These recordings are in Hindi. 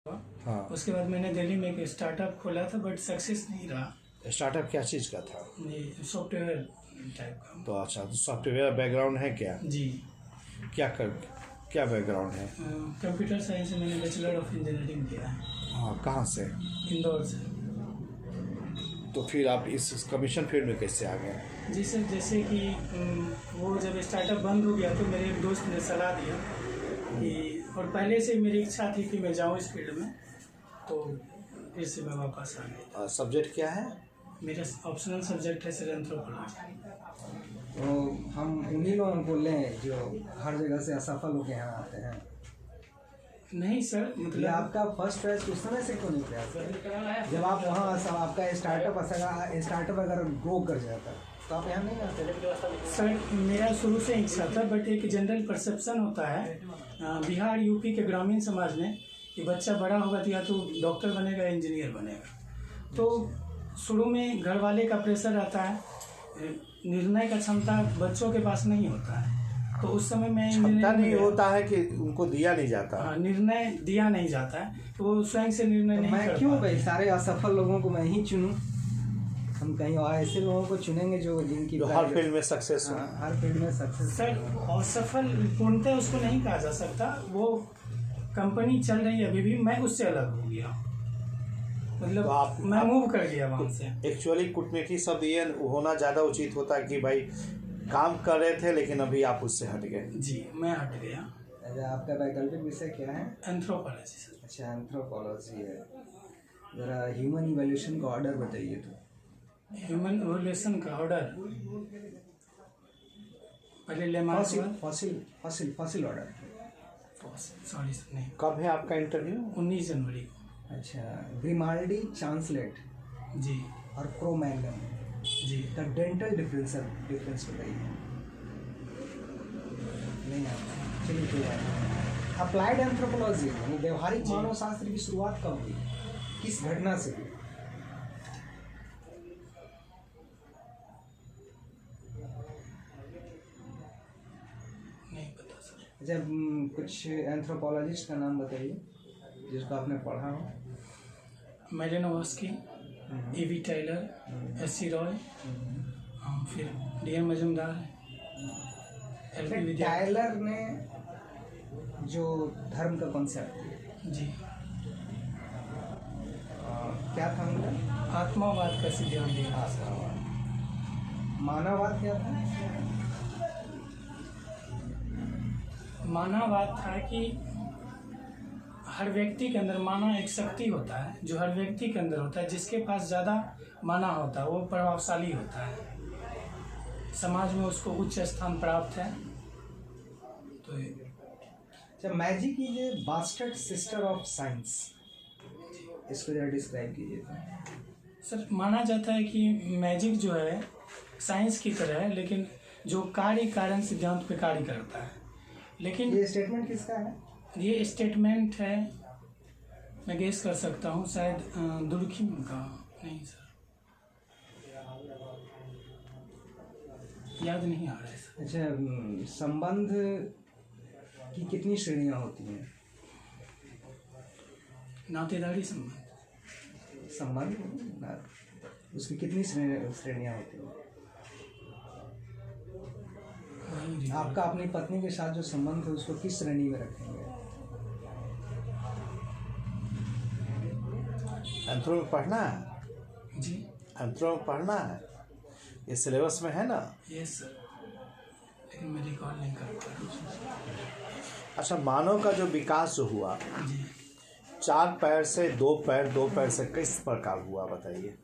हाँ। उसके बाद मैंने दिल्ली में एक स्टार्टअप खोला था, बट सक्सेस नहीं रहा। स्टार्टअप क्या चीज़ का था? ये सॉफ्टवेयर टाइप का। तो अच्छा, तो सॉफ्टवेयर बैकग्राउंड है क्या? जी। क्या बैकग्राउंड है? कंप्यूटर साइंस से मैंने बैचलर ऑफ इंजीनियरिंग किया है। हाँ, कहाँ से? इंदौर से। तो फिर आप इस कमीशन फील्ड में कैसे आ गए? जी सर, जैसे कि वो जब स्टार्टअप बंद हो गया तो मेरे एक दोस्त ने सलाह दिया कि, और पहले से मेरी इच्छा थी कि मैं जाऊँ इस फील्ड में, तो फिर से मैं वापस आ गया। सब्जेक्ट क्या है? मेरा ऑप्शनल सब्जेक्ट है सर एंथ्रोपोलॉजी। तो हम उन्हीं लोगों को लें जो हर जगह से असफल होकर यहाँ आते हैं? नहीं सर, ये मतलब आपका फर्स्ट चॉइस उस समय से क्यों नहीं प्रयास? जब आप वहाँ आपका स्टार्टअप अगर ग्रो कर जाता तो आप यहाँ नहीं आते? सर मेरा शुरू से इच्छा था, बट एक जनरल परसेप्शन होता है बिहार यूपी के ग्रामीण समाज में कि बच्चा बड़ा होगा तो या तो डॉक्टर बनेगा, इंजीनियर बनेगा। तो शुरू में घर वाले का प्रेशर रहता है, निर्णय का क्षमता बच्चों के पास नहीं होता है। तो उस समय मैं क्षमता नहीं होता है कि उनको दिया नहीं जाता। हाँ, निर्णय दिया नहीं जाता है, तो वो स्वयं से निर्णय नहीं कर मैं क्यों भाई सारे असफल लोगों को मैं ही चुनूं? हम कहीं और ऐसे लोगों को चुनेंगे जिनकी हर फील्ड में सक्सेस हो। हर फील्ड में सक्सेस। सर असफल पूर्णतः उसको नहीं कहा जा सकता, वो कंपनी चल रही है अभी भी, मैं उससे अलग हो गया, मतलब तो मैं मूव कर गया वहाँ से। एक्चुअली कूटनीति शब्द ये होना ज़्यादा उचित होता है कि भाई काम कर रहे थे लेकिन अभी आप उससे हट गए। जी, मैं हट गया। अच्छा, आपका वैकल्पिक विषय क्या है? Anthropology sir. अच्छा, एंथ्रोपोलॉजी है। ज़रा ह्यूमन इवोल्यूशन का ऑर्डर बताइए। तो ह्यूमन इवोल्यूशन का ऑर्डर पहले Lamarck fossil order. Sorry sir, नहीं। कब है आपका इंटरव्यू? 19 जनवरी को। अच्छा, ग्रिमाल्डी चांसलेट जी और क्रो-मैग्नम जी। का डेंटल डिफरेंस बताइए। नहीं आता, चलिए कोई बात नहीं। अप्लाइड एंथ्रोपोलॉजी यानी व्यवहारिक मानव शास्त्र की शुरुआत कब हुई, किस घटना से हुई? नहीं पता सर। अच्छा, कुछ एंथ्रोपोलॉजिस्ट का नाम बताइए जिसको आपने पढ़ा हो। मेलिनोवस्की, E.V. Tyler, S.C. रॉय, फिर D.M. मजुमदार, L.P. विद्या। टायलर ने जो धर्म का कॉन्सेप्ट दिया, जी, क्या था उनका? आत्मावाद का सिद्धांत दिया। मानववाद क्या था? मानववाद था कि हर व्यक्ति के अंदर माना एक शक्ति होता है, जो हर व्यक्ति के अंदर होता है, जिसके पास ज़्यादा माना होता है वो प्रभावशाली होता है, समाज में उसको उच्च स्थान प्राप्त है। तो अच्छा, magic is a bastard sister of science, इसको जरा डिस्क्राइब कीजिए। सर माना जाता है कि मैजिक जो है साइंस की तरह है, लेकिन जो कार्य कारण सिद्धांत पे कार्य करता है। लेकिन ये स्टेटमेंट किसका है? ये स्टेटमेंट है, मैं गेस कर सकता हूँ, शायद दुर्खिम का। नहीं सर, याद नहीं आ रहा है सर। अच्छा, संबंध की कितनी श्रेणियां होती हैं? नातेदारी संबंध। उसकी कितनी श्रेणियां होती हैं? आपका अपनी पत्नी के साथ जो संबंध है उसको किस श्रेणी में रखेंगे? एंथ्रो में पढ़ना है जी, एंथ्रो में पढ़ना है, ये सिलेबस में है ना? यस सर, लेकिन मैं रिकॉल नहीं कर पा रहा। अच्छा, मानव का जो विकास जो हुआ जी, 4 पैर से 2 पैर, 2 पैर से किस प्रकार हुआ बताइए?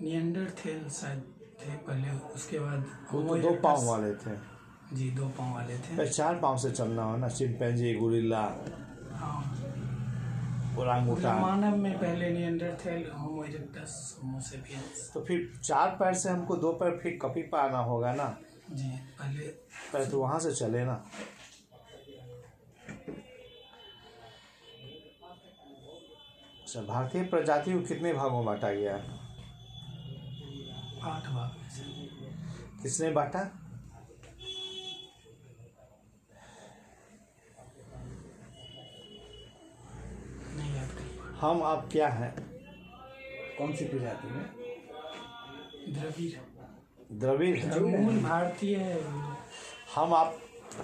निएंडरथैल शायद थे पहले, उसके बाद वो होमो तो 2 पाँव इरेक्टस। वाले थे। जी, 2 पाँव वाले थे। फिर 4 पाँव से चलना हो ना, चिंपैंजी, गोरिल्ला, हाँ, ओरांगुटान। मानव में पहले निएंडरथैल, होमो इरेक्टस, होमो सेपियंस। तो फिर 4 पैर से हमको 2 पैर फिर कभी पाना होगा ना, जी, पहले तो वहाँ से चले ना। अच्छा, भारतीय प्रजाति को कितने भागों में बांटा गया है? 8 भाग में से। किसने बांटा? हम आप क्या हैं? कौन सी प्रजाति में? द्रविड़ हैं। जो मूल भारतीय है। हम आप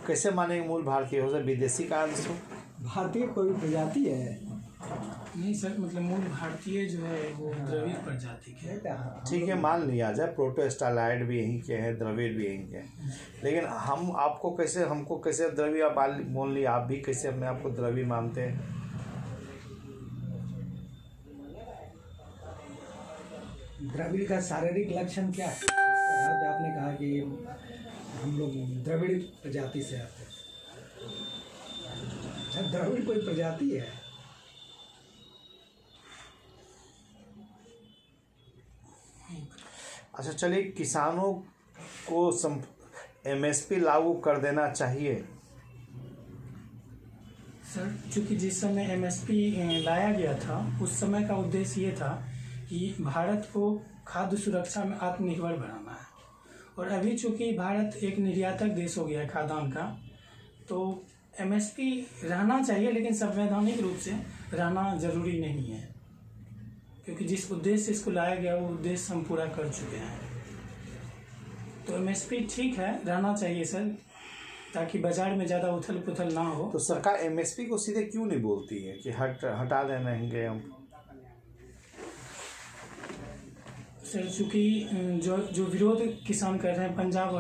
कैसे मानेंगे मूल भारतीय हो? सर विदेशी का अंश हो? भारतीय कोई प्रजाति है? नहीं सर, मतलब मूल भारतीय जो है वो द्रविड़ प्रजाति के है। ठीक है, मान लिया जाए प्रोटोस्टालाइड भी यहीं के हैं, द्रविड़ भी यहीं के हैं, लेकिन हम आपको कैसे, हमको कैसे द्रविड़ आप बोल लिया, आप भी कैसे अपने आप को द्रविड़ मानते हैं? द्रविड़ का शारीरिक लक्षण क्या है? यहाँ पे आपने कहा कि हम लोग द्रविड़ प्रजाति से आते हैं। अच्छा, द्रविड़ कोई प्रजाति है? अच्छा चलिए, किसानों को MSP लागू कर देना चाहिए। सर चूँकि जिस समय MSP लाया गया था उस समय का उद्देश्य ये था कि भारत को खाद्य सुरक्षा में आत्मनिर्भर बनाना है, और अभी चूँकि भारत एक निर्यातक देश हो गया है खाद्यान्न का, तो MSP रहना चाहिए, लेकिन संवैधानिक रूप से रहना ज़रूरी नहीं है, क्योंकि जिस उद्देश्य से इसको लाया गया वो उद्देश्य हम पूरा कर चुके हैं। तो MSP ठीक है, रहना चाहिए सर, ताकि बाजार में ज़्यादा उथल पुथल ना हो। तो सरकार MSP को सीधे क्यों नहीं बोलती है कि हटा देंगे हम? सर चूँकि जो विरोध किसान कर रहे हैं पंजाब